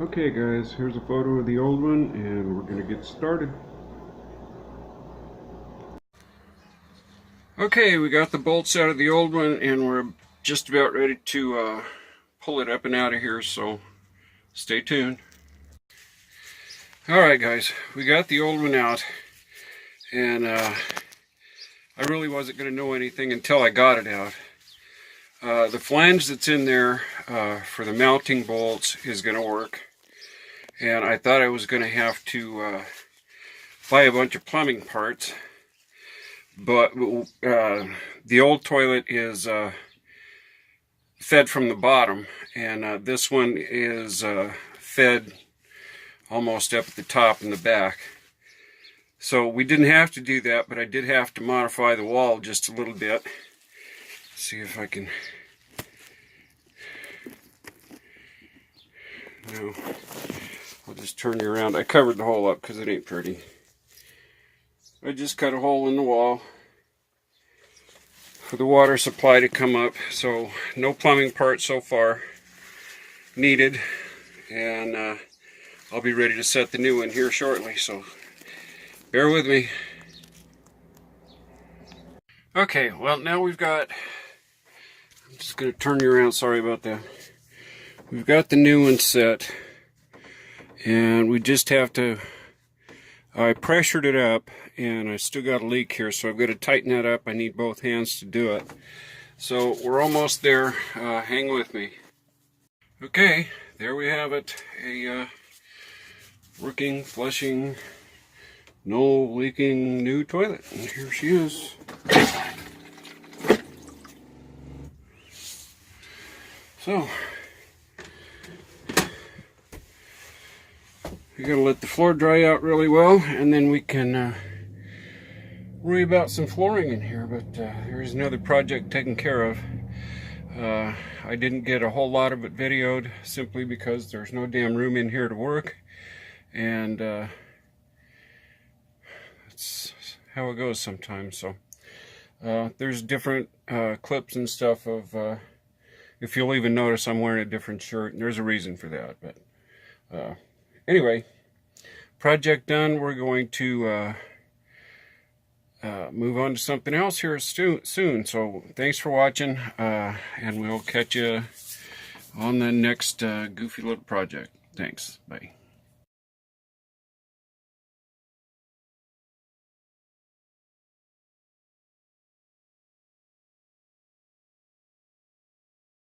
Okay guys, here's a photo of the old one and we're gonna get started. Okay, we got the bolts out of the old one and we're just about ready to pull it up and out of here, so stay tuned. Alright guys, we got the old one out and I really wasn't going to know anything until I got it out. The flange that's in there for the mounting bolts is going to work. And I thought I was going to have to buy a bunch of plumbing parts. But the old toilet is fed from the bottom. And this one is fed almost up at the top and the back. So we didn't have to do that, but I did have to modify the wall just a little bit. Let's see if I can... No, I'll just turn you around. I covered the hole up because it ain't pretty. I just cut a hole in the wall for the water supply to come up. So no plumbing parts so far needed. And I'll be ready to set the new one here shortly. So bear with me. Okay, well now we've got... I'm just going to turn you around. Sorry about that. We've got the new one set, and we just have to, I pressured it up, and I still got a leak here, so I've got to tighten that up. I need both hands to do it. So we're almost there. Hang with me. Okay, there we have it. A working, flushing, no leaking new toilet. And here she is. So, we gotta let the floor dry out really well, and then we can worry about some flooring in here. But here's another project taken care of. I didn't get a whole lot of it videoed simply because there's no damn room in here to work, and it's how it goes sometimes. So there's different clips and stuff of if you'll even notice I'm wearing a different shirt, and there's a reason for that. But anyway, project done. We're going to move on to something else here soon. So thanks for watching, and we'll catch you on the next goofy little project. Thanks. Bye.